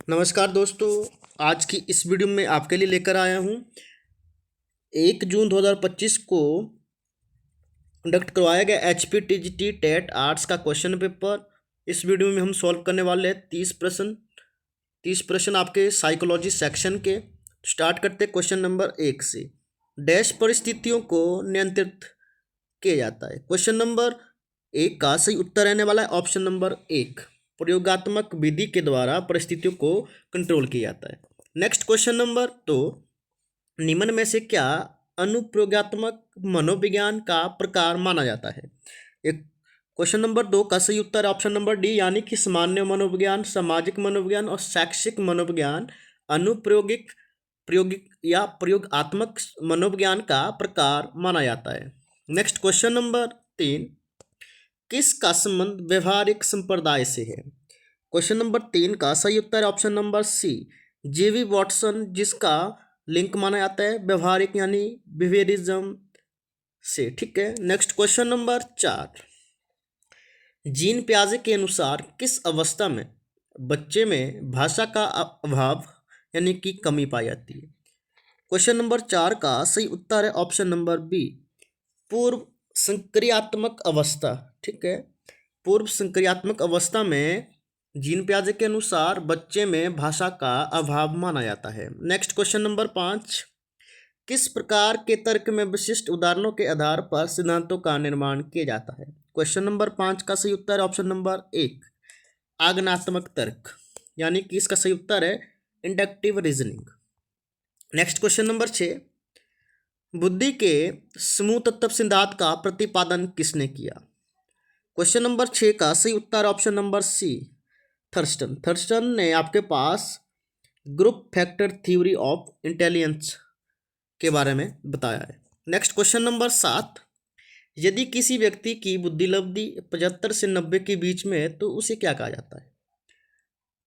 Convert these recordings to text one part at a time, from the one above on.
नमस्कार दोस्तों। आज की इस वीडियो में आपके लिए लेकर आया हूँ 1 जून 2025 को कंडक्ट करवाया गया HPTGT टेट आर्ट्स का क्वेश्चन पेपर। इस वीडियो में हम सॉल्व करने वाले हैं 30 प्रश्न आपके साइकोलॉजी सेक्शन के। स्टार्ट करते हैं क्वेश्चन नंबर 1 से। डैश परिस्थितियों को नियंत्रित किया जाता है। क्वेश्चन नंबर 1 का सही उत्तर रहने वाला है ऑप्शन नंबर 1, प्रयोगात्मक विधि के द्वारा परिस्थितियों को कंट्रोल किया जाता है। नेक्स्ट क्वेश्चन नंबर 2, निम्न में से क्या अनुप्रयोगात्मक मनोविज्ञान का प्रकार माना जाता है। एक क्वेश्चन नंबर 2 का सही उत्तर ऑप्शन नंबर डी, यानी कि सामान्य मनोविज्ञान, सामाजिक मनोविज्ञान और शैक्षिक मनोविज्ञान अनुप्रयोगिक प्रयोगिक या प्रयोगात्मक मनोविज्ञान का प्रकार माना जाता है। नेक्स्ट क्वेश्चन नंबर 3, किसका संबंध व्यवहारिक संप्रदाय से है। क्वेश्चन नंबर 3 का सही उत्तर है ऑप्शन नंबर सी, जेवी वॉटसन, जिसका लिंक माना जाता है व्यवहारिक यानी बिहेवियरिज्म से। ठीक है। नेक्स्ट क्वेश्चन नंबर 4, जीन पियाजे के अनुसार किस अवस्था में बच्चे में भाषा का अभाव यानी कि कमी पाई जाती है। क्वेश्चन नंबर 4 का सही उत्तर है ऑप्शन नंबर बी, पूर्व संक्रियात्मक अवस्था। ठीक है। पूर्व संक्रियात्मक अवस्था में जीन पियाजे के अनुसार बच्चे में भाषा का अभाव माना जाता है। नेक्स्ट क्वेश्चन नंबर 5, किस प्रकार के तर्क में विशिष्ट उदाहरणों के आधार पर सिद्धांतों का निर्माण किया जाता है। क्वेश्चन नंबर 5 का सही उत्तर ऑप्शन नंबर 1, आगमनात्मक तर्क, यानी कि इसका सही उत्तर है inductive reasoning. Next question number 6, बुद्धि के समूह तत्व सिद्धांत का प्रतिपादन किसने किया। क्वेश्चन नंबर 6 का सही उत्तर option number C, Thurstone. Thurstone ने आपके पास group factor theory of intelligence के बारे में बताया है। नेक्स्ट क्वेश्चन नंबर 7, यदि किसी व्यक्ति की बुद्धि लब्धि 75 से 90 के बीच में है तो उसे क्या कहा जाता है।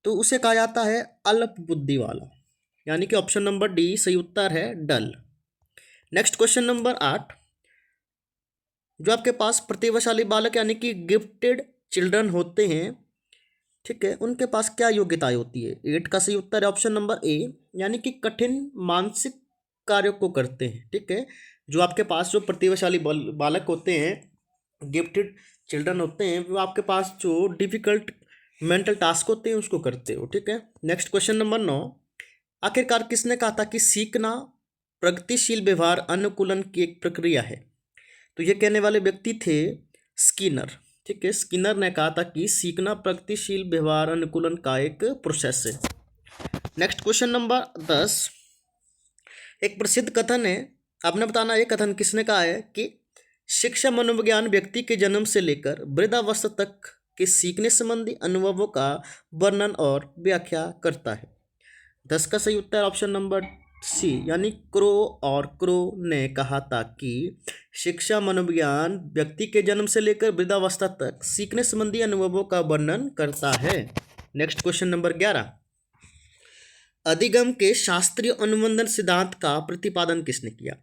तो उसे कहा जाता है अल्प बुद्धि वाला, यानी कि ऑप्शन नंबर डी सही उत्तर है, डल। नेक्स्ट क्वेश्चन नंबर 8, जो आपके पास प्रतिभाशाली बालक यानी कि गिफ्टेड चिल्ड्रन होते हैं, ठीक है, उनके पास क्या योग्यताएं होती है। 8 का सही उत्तर है ऑप्शन नंबर ए, यानी कि कठिन मानसिक कार्यों को करते हैं। ठीक है। जो आपके पास जो प्रतिभाशाली बालक होते हैं, गिफ्टेड चिल्ड्रन होते हैं, वो आपके पास जो डिफिकल्ट मेंटल टास्क होते हैं उसको करते हो। ठीक है। नेक्स्ट क्वेश्चन नंबर 9, आखिरकार किसने कहा था कि सीखना प्रगतिशील व्यवहार अनुकूलन की एक प्रक्रिया है। तो ये कहने वाले व्यक्ति थे स्किनर। ठीक है। स्किनर ने कहा था कि सीखना प्रगतिशील व्यवहार अनुकूलन का एक प्रोसेस है। नेक्स्ट क्वेश्चन नंबर 10, एक प्रसिद्ध कथन है, आपने बताना ये कथन किसने कहा है कि शिक्षा मनोविज्ञान व्यक्ति के जन्म से लेकर वृद्धावस्था तक के सीखने संबंधी अनुभवों का वर्णन और व्याख्या करता है। 10 का सही उत्तर ऑप्शन नंबर सी, यानी क्रो और क्रो ने कहा था कि शिक्षा मनोविज्ञान व्यक्ति के जन्म से लेकर वृद्धावस्था तक सीखने संबंधी अनुभवों का वर्णन करता है। नेक्स्ट क्वेश्चन नंबर 11, अधिगम के शास्त्रीय अनुबंधन सिद्धांत का प्रतिपादन किसने किया।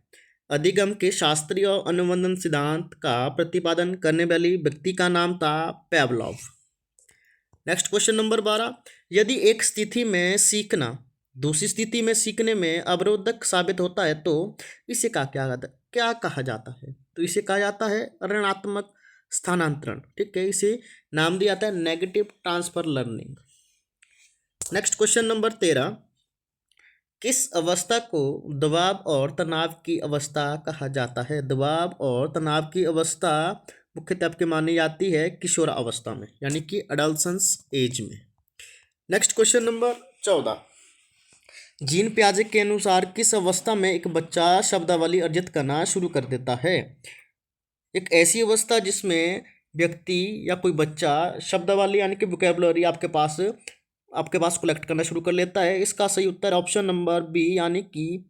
अधिगम के शास्त्रीय अनुबंधन सिद्धांत का प्रतिपादन करने वाली व्यक्ति का नाम था पेवलॉव। नेक्स्ट क्वेश्चन नंबर 12, यदि एक स्थिति में सीखना दूसरी स्थिति में सीखने में अवरोधक साबित होता है तो इसे क्या कहा जाता है। तो इसे कहा जाता है ऋणात्मक स्थानांतरण। ठीक है। इसे नाम दिया जाता है negative transfer learning. Next question number 13, किस अवस्था को दबाव और तनाव की अवस्था कहा जाता है। दबाव और तनाव की अवस्था मुख्यतः आपके मानी जाती है किशोर अवस्था में, यानी कि अडल्सेंस एज में। नेक्स्ट क्वेश्चन नंबर 14, जीन पियाजे के अनुसार किस अवस्था में एक बच्चा शब्दावली अर्जित करना शुरू कर देता है। एक ऐसी अवस्था जिसमें व्यक्ति या कोई बच्चा शब्दावली यानी कि वोकैबुलरी आपके पास कलेक्ट करना शुरू कर लेता है। इसका सही उत्तर ऑप्शन नंबर बी, यानी कि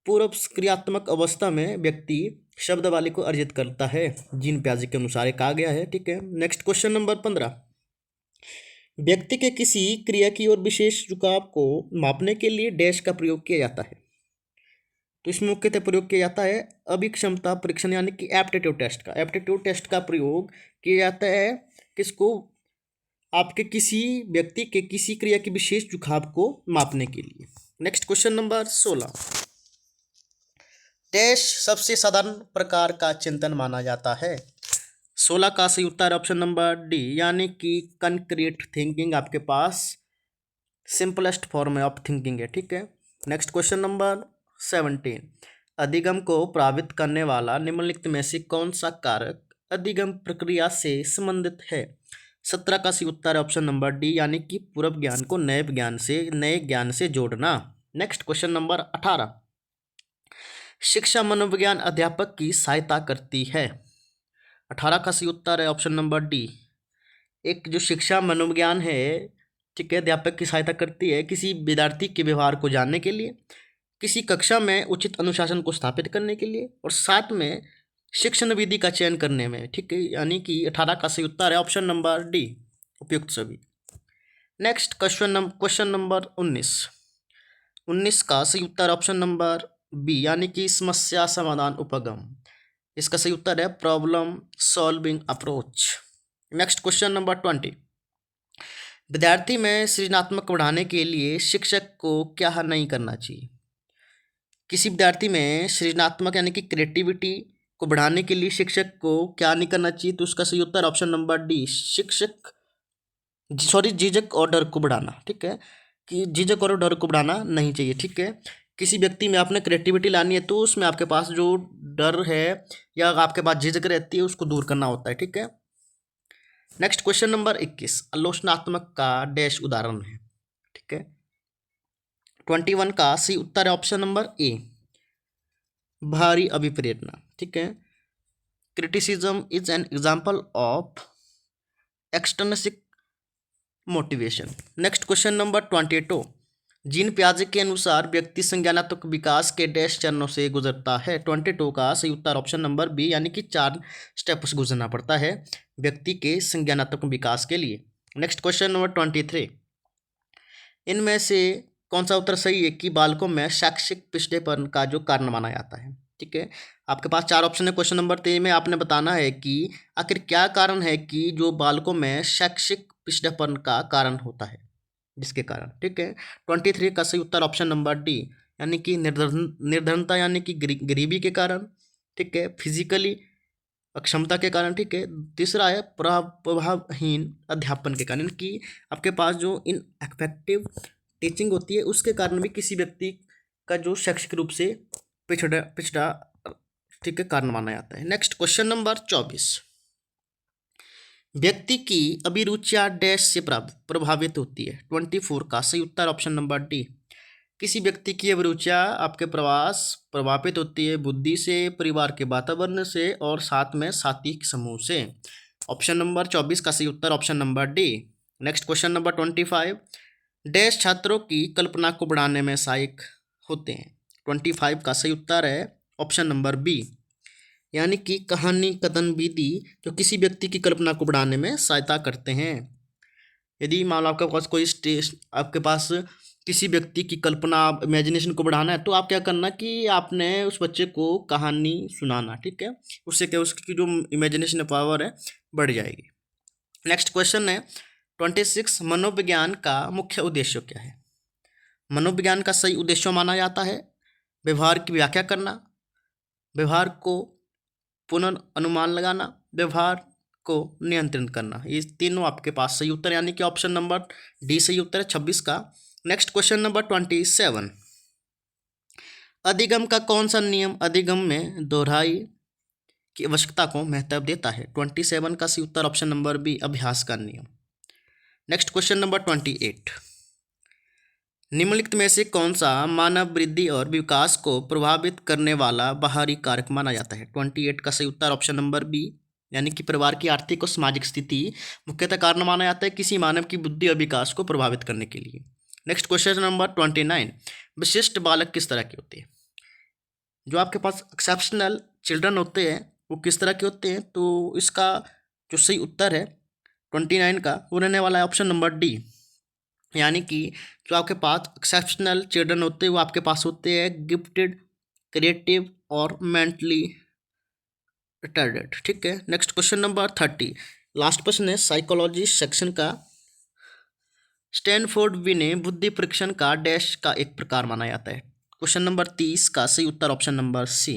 पूर्व क्रियात्मक अवस्था में व्यक्ति शब्दावली को अर्जित करता है, जीन पियाजे के अनुसार कहा गया है। ठीक है। नेक्स्ट क्वेश्चन नंबर 15, व्यक्ति के किसी क्रिया की ओर विशेष झुकाव को मापने के लिए डैश का प्रयोग किया जाता है। तो इसमें मुख्यतः प्रयोग किया जाता है अभिक्षमता परीक्षण, यानी कि एप्टीट्यूड टेस्ट का प्रयोग किया जाता है। किसको, आपके किसी व्यक्ति के किसी क्रिया की विशेष झुकाव को मापने के लिए। नेक्स्ट क्वेश्चन नंबर 16, डैश सबसे साधारण प्रकार का चिंतन माना जाता है। 16 का सही उत्तर ऑप्शन नंबर डी, यानी कि कंक्रीट थिंकिंग आपके पास सिंपलेस्ट फॉर्म ऑफ थिंकिंग है। ठीक है। नेक्स्ट क्वेश्चन नंबर 17, अधिगम को प्रभावित करने वाला निम्नलिखित में से कौन सा कारक अधिगम प्रक्रिया से संबंधित है। 17 का सही उत्तर ऑप्शन नंबर डी, यानी कि पूर्व ज्ञान को नए ज्ञान से जोड़ना। नेक्स्ट क्वेश्चन नंबर 18, शिक्षा मनोविज्ञान अध्यापक की सहायता करती है। 18 का सही उत्तर है ऑप्शन नंबर डी। एक जो शिक्षा मनोविज्ञान है, ठीक है, अध्यापक की सहायता करती है किसी विद्यार्थी के व्यवहार को जानने के लिए, किसी कक्षा में उचित अनुशासन को स्थापित करने के लिए, और साथ में शिक्षण विधि का चयन करने में। ठीक है, यानी कि 18 का सही उत्तर है ऑप्शन नंबर डी, उपयुक्त सभी। नेक्स्ट क्वेश्चन नंबर 19 का सही उत्तर ऑप्शन नंबर बी, यानी कि समस्या समाधान उपगम। इसका सही उत्तर है problem solving approach. Next question number 20, विद्यार्थी में सृजनात्मक बढ़ाने के लिए शिक्षक को क्या नहीं करना चाहिए। किसी विद्यार्थी में सृजनात्मक यानी कि क्रिएटिविटी को बढ़ाने के लिए शिक्षक को क्या नहीं करना चाहिए, तो उसका सही उत्तर ऑप्शन नंबर डी, झिझक और डर को बढ़ाना। ठीक है, कि झिझक और डर को बढ़ाना नहीं चाहिए। ठीक है, किसी व्यक्ति में आपने क्रिएटिविटी लानी है तो उसमें आपके पास जो डर है या आपके पास झिझक रहती है उसको दूर करना होता है। ठीक है। नेक्स्ट क्वेश्चन नंबर 21, आलोचनात्मक का डैश उदाहरण है। ठीक है, 21 का सही उत्तर है ऑप्शन नंबर ए, भारी अभिप्रेरणा। ठीक है, criticism is an example of extrinsic motivation. Next question number 22, Jean पियाजे के अनुसार व्यक्ति संज्ञानात्मक विकास के डैश चरणों से गुजरता है। 22 का सही उत्तर ऑप्शन नंबर बी, यानी कि 4 स्टेप से गुजरना पड़ता है व्यक्ति के संज्ञानात्मक विकास के लिए। नेक्स्ट क्वेश्चन नंबर 23, इनमें से कौन सा उत्तर सही है कि बालकों में शैक्षिक पिछड़ेपन का जो कारण माना जाता है। ठीक है, आपके पास 4 ऑप्शन है। क्वेश्चन नंबर 23 में आपने बताना है कि आखिर क्या कारण है कि जो बालकों में शैक्षिक पिछड़ेपन का कारण होता है, जिसके कारण। ठीक है, 23 का सही उत्तर ऑप्शन नंबर डी, यानी कि निर्धनता यानी कि गरीबी के कारण। ठीक है, फिजिकली अक्षमता के कारण। ठीक है, तीसरा है प्रभावहीन अध्यापन के कारण, कि आपके पास जो इनएफेक्टिव टीचिंग होती है उसके कारण भी किसी व्यक्ति का जो शैक्षिक रूप से पिछड़ा ठीक है कारण माना जाता है। नेक्स्ट क्वेश्चन नंबर 24, व्यक्ति की अभिरुचियां डैश से प्रभावित होती है। 24 का सही उत्तर ऑप्शन नंबर डी, किसी व्यक्ति की अभिरुचियां आपके प्रभावित होती है बुद्धि से, परिवार के वातावरण से और साथ में साथी समूह से। ऑप्शन नंबर 24 का सही उत्तर option number D. Next question number 25, dash छात्रों की कल्पना को बढ़ाने में सहायक होते हैं। 25 का सही उत्तर है ऑप्शन नंबर बी, यानी कि कहानी कथन विधि जो किसी व्यक्ति की कल्पना को बढ़ाने में सहायता करते हैं। यदि मान लो आपके पास किसी व्यक्ति की कल्पना इमेजिनेशन को बढ़ाना है तो आप क्या करना कि आपने उस बच्चे को कहानी सुनाना। ठीक है, उससे क्या उसकी जो इमेजिनेशन पावर है बढ़ जाएगी। नेक्स्ट क्वेश्चन है 26, मनोविज्ञान का मुख्य उद्देश्य क्या है। मनोविज्ञान का सही उद्देश्य माना जाता है व्यवहार की व्याख्या करना, व्यवहार को पुनर्नुमान लगाना, व्यवहार को नियंत्रित करना। ये तीनों आपके पास सही उत्तर, यानी कि ऑप्शन नंबर डी सही उत्तर है 26 का। नेक्स्ट क्वेश्चन नंबर 27, अधिगम का कौन सा नियम अधिगम में दोहराई की आवश्यकता को महत्व देता है। 27 का सही उत्तर ऑप्शन नंबर बी, अभ्यास का नियम। नेक्स्ट क्वेश्चन नंबर 28, निम्नलिखित में से कौन सा मानव वृद्धि और विकास को प्रभावित करने वाला बाहरी कारक माना जाता है। 28 का सही उत्तर ऑप्शन नंबर बी, यानी कि परिवार की आर्थिक और सामाजिक स्थिति मुख्यतः कारण माना जाता है किसी मानव की बुद्धि और विकास को प्रभावित करने के लिए। नेक्स्ट क्वेश्चन नंबर 29, विशिष्ट बालक किस तरह के होते हैं। जो आपके पास एक्सेप्शनल चिल्ड्रन होते हैं वो किस तरह के होते हैं, तो इसका जो सही उत्तर है 29 का वो रहने वाला है ऑप्शन नंबर डी, यानी कि जो आपके पास एक्सेप्शनल चिल्ड्रन होते हैं वो आपके पास होते हैं गिफ्टेड, क्रिएटिव और मेंटली रिटार्डेड। ठीक है, नेक्स्ट क्वेश्चन नंबर 30, लास्ट प्रश्न है साइकोलॉजी सेक्शन का स्टैनफोर्ड विनय बुद्धि परीक्षण का डैश का एक प्रकार माना जाता है। क्वेश्चन नंबर 30 का सही उत्तर ऑप्शन नंबर सी,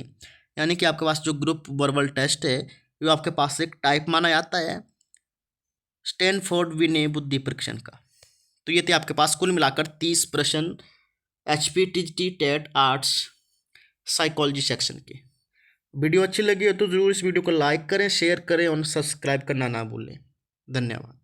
यानी कि आपके पास जो ग्रुप वर्बल टेस्ट है वो आपके पास एक टाइप माना जाता है स्टैनफोर्ड विनय बुद्धि परीक्षण का। तो ये थे आपके पास कुल मिलाकर 30 प्रश्न HPTGT TET arts psychology section के। वीडियो अच्छी लगी हो तो ज़रूर इस वीडियो को लाइक करें, शेयर करें और सब्सक्राइब करना ना भूलें। धन्यवाद।